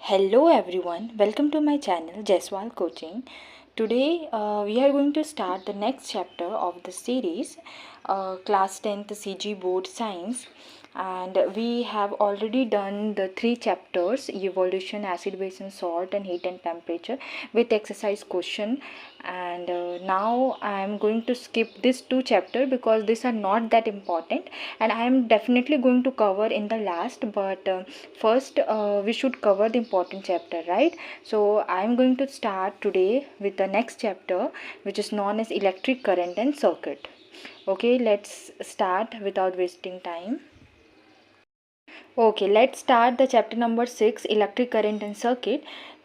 Hello everyone, welcome to my channel Jaiswal Coaching. Today we are going to start the next chapter of the series, Class 10th CG Board Science, and we have already done the 3 chapters: evolution, acid, base and salt, and heat and temperature with exercise question. And now I am going to skip this 2 chapters because these are not that important, and I am definitely going to cover in the last, but first we should cover the important chapter, right? So I am going to start today with the next chapter, which is known as electric current and circuit. Okay, let's start without wasting time. Okay, let's start the chapter number 6, electric current and circuit.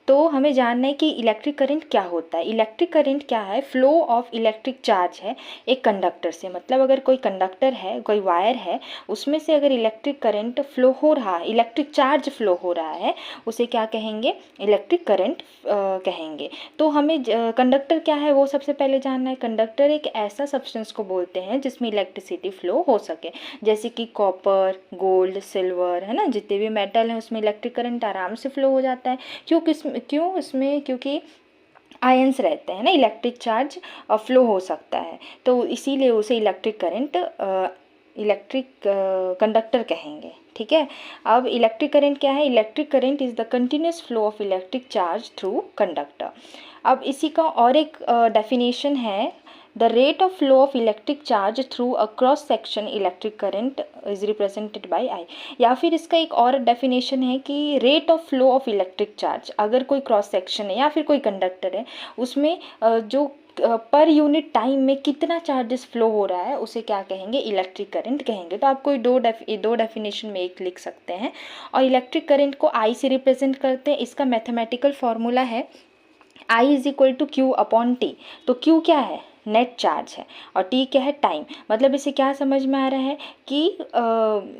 तो हमें जानना है कि electric current क्या होता है। Electric current क्या है? फ्लो ऑफ इलेक्ट्रिक चार्ज है एक कंडक्टर से। मतलब अगर कोई कंडक्टर है, कोई वायर है, उसमें से अगर इलेक्ट्रिक करंट फ्लो हो रहा है, इलेक्ट्रिक चार्ज फ्लो हो रहा है, उसे क्या कहेंगे? इलेक्ट्रिक करंट कहेंगे। तो हमें कंडक्टर क्या है वो सबसे पहले जानना है। कंडक्टर एक ऐसा सब्सटेंस को बोलते हैं जिसमें इलेक्ट्रिसिटी फ्लो हो सके, जैसे कि कॉपर, गोल्ड, सिल्वर, है ना, जितने भी मेटल हैं उसमें इलेक्ट्रिक करंट आराम से फ्लो हो जाता है। क्योंकि आयंस रहते हैं ना, इलेक्ट्रिक चार्ज फ्लो हो सकता है, तो इसीलिए उसे इलेक्ट्रिक कंडक्टर कहेंगे। ठीक है। अब इलेक्ट्रिक करंट क्या है? Electric current is the continuous flow of electric charge through conductor. अब इसी का और एक डेफिनेशन है, the rate of flow of electric charge through a cross section electric current is represented by I. या फिर इसका एक और डेफिनेशन है कि rate of flow of electric charge, अगर कोई क्रॉस सेक्शन है या फिर कोई कंडक्टर है, उसमें जो पर यूनिट टाइम में कितना चार्जेस फ्लो हो रहा है, उसे क्या कहेंगे? इलेक्ट्रिक करंट कहेंगे। तो आप कोई दो डेफिनेशन में एक लिख सकते हैं। और इलेक्ट्रिक करंट को आई से रिप्रेजेंट करते हैं। इसका मैथमेटिकल फॉर्मूला है I is equal to Q upon T. तो क्यू क्या है? नेट चार्ज है, और टी क्या है? टाइम। मतलब इसे क्या समझ में आ रहा है कि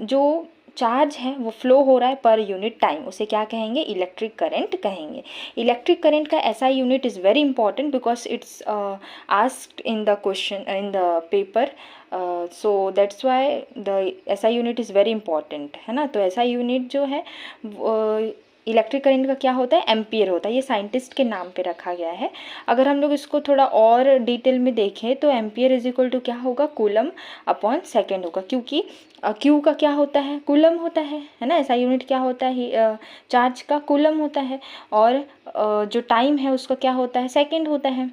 जो चार्ज है वो फ्लो हो रहा है पर यूनिट टाइम, उसे क्या कहेंगे? इलेक्ट्रिक करंट कहेंगे। इलेक्ट्रिक करंट का SI unit is very important because it's asked in the question in the paper, so that's why the SI unit is very important, है ना। तो SI यूनिट जो है इलेक्ट्रिक करंट का क्या होता है? एम्पियर होता है। ये साइंटिस्ट के नाम पे रखा गया है। अगर हम लोग इसको थोड़ा और डिटेल में देखें तो एम्पियर इज इक्वल टू क्या होगा? कूलम अपॉन सेकेंड होगा, क्योंकि क्यू का क्या होता है? कूलम होता है ना। ऐसा यूनिट क्या होता है? चार्ज का कूलम होता है, और जो टाइम है उसका क्या होता है? सेकेंड होता है।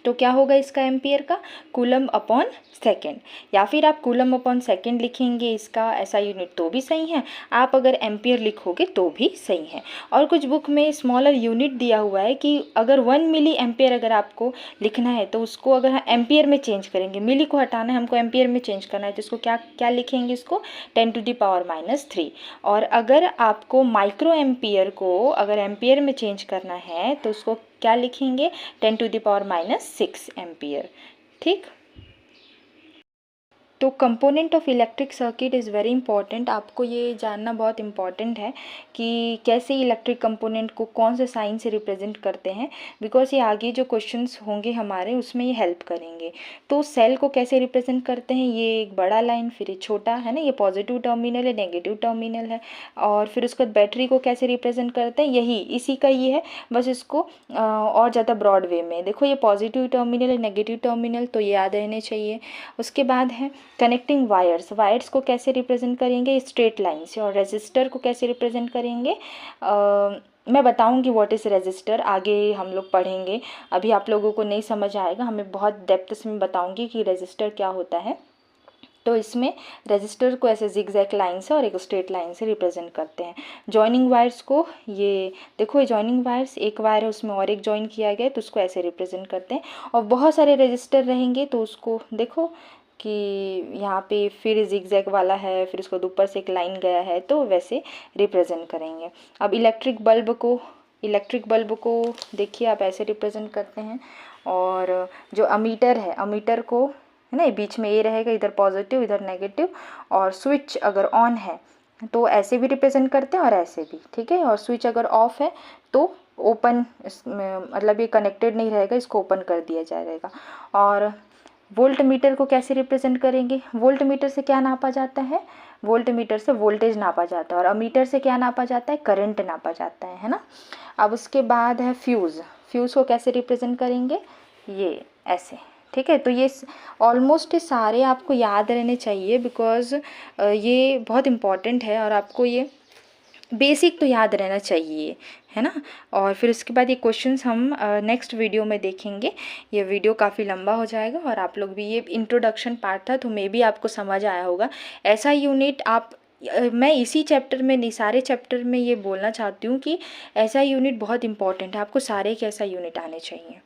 तो क्या होगा इसका एम्पियर का? Coulomb upon second. या फिर आप कूलम अपॉन सेकेंड लिखेंगे इसका ऐसा यूनिट तो भी सही है, आप अगर एम्पियर लिखोगे तो भी सही है। और कुछ बुक में स्मॉलर यूनिट दिया हुआ है कि अगर 1 मिली एम्पियर अगर आपको लिखना है तो उसको अगर हम एम्पियर में चेंज करेंगे, मिली को हटाना है, हमको एम्पियर में चेंज करना है, तो इसको क्या क्या लिखेंगे? इसको 10⁻³ और अगर आपको माइक्रो एम्पियर को अगर एम्पियर में चेंज करना है तो उसको क्या लिखेंगे? 10⁻⁶ एम्पियर। ठीक। तो component of electric circuit is very important. आपको ये जानना बहुत इंपॉर्टेंट है कि कैसे इलेक्ट्रिक कंपोनेंट को कौन से साइन से रिप्रेजेंट करते हैं, बिकॉज ये आगे जो क्वेश्चंस होंगे हमारे उसमें ये हेल्प करेंगे। तो सेल को कैसे रिप्रेजेंट करते हैं? ये एक बड़ा लाइन, फिर ये छोटा, है ना, ये पॉजिटिव टर्मिनल है, नेगेटिव टर्मिनल है। और फिर उसके बाद बैटरी को कैसे रिप्रेजेंट करते हैं? यही इसी का ये है, बस इसको और ज़्यादा ब्रॉड वे में देखो। ये पॉजिटिव टर्मिनल है, नेगेटिव टर्मिनल, तो ये याद रहने चाहिए। उसके बाद है कनेक्टिंग वायर्स। वायर्स को कैसे रिप्रेजेंट करेंगे? स्ट्रेट लाइन से। और रेजिस्टर को कैसे रिप्रेजेंट करेंगे? मैं बताऊंगी व्हाट इज़ रेजिस्टर, आगे हम लोग पढ़ेंगे, अभी आप लोगों को नहीं समझ आएगा, हमें बहुत डेप्थ से मैं बताऊंगी कि रेजिस्टर क्या होता है। तो इसमें रेजिस्टर को ऐसे जिगजैग लाइन से और एक स्ट्रेट लाइन से रिप्रेजेंट करते हैं। जॉइनिंग वायर्स को, ये देखो, ये जॉइनिंग वायर्स, एक वायर है उसमें और एक जॉइन किया गया है तो उसको ऐसे रिप्रेजेंट करते हैं। और बहुत सारे रेजिस्टर रहेंगे तो उसको देखो कि यहाँ पे फिर जिगजैग वाला है, फिर उसको ऊपर से एक लाइन गया है, तो वैसे रिप्रेजेंट करेंगे। अब इलेक्ट्रिक बल्ब को देखिए आप ऐसे रिप्रेजेंट करते हैं। और जो अमीटर है, अमीटर को, है ना, बीच में ये रहेगा, इधर पॉजिटिव इधर नेगेटिव। और स्विच अगर ऑन है तो ऐसे भी रिप्रेजेंट करते हैं और ऐसे भी, ठीक है। और स्विच अगर ऑफ है तो ओपन, मतलब ये कनेक्टेड नहीं रहेगा, इसको ओपन कर दिया जाएगा। और वोल्ट मीटर को कैसे रिप्रेजेंट करेंगे? वोल्ट मीटर से क्या नापा जाता है? वोल्ट मीटर से वोल्टेज नापा जाता है, और अमीटर से क्या नापा जाता है? करंट नापा जाता है ना। अब उसके बाद है फ्यूज़। फ्यूज़ को कैसे रिप्रेजेंट करेंगे? ये ऐसे, ठीक है। तो ये ऑलमोस्ट सारे आपको याद रहने चाहिए, बिकॉज़ ये बहुत इम्पॉर्टेंट है और आपको ये बेसिक तो याद रहना चाहिए, है ना। और फिर उसके बाद ये क्वेश्चंस हम नेक्स्ट वीडियो में देखेंगे। ये वीडियो काफ़ी लंबा हो जाएगा, और आप लोग भी, ये इंट्रोडक्शन पार्ट था तो मे भी आपको समझ आया होगा। ऐसा यूनिट आप मैं इसी चैप्टर में नहीं, सारे चैप्टर में ये बोलना चाहती हूँ कि ऐसा यूनिट बहुत इंपॉर्टेंट है, आपको सारे के ऐसा यूनिट आने चाहिए,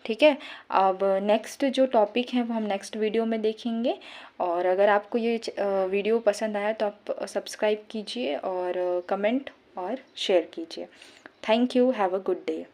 ठीक है। अब नेक्स्ट जो टॉपिक है वो हम नेक्स्ट वीडियो में देखेंगे। और अगर आपको ये वीडियो पसंद आया तो आप सब्सक्राइब कीजिए और कमेंट और शेयर कीजिए। Thank you, have a good day.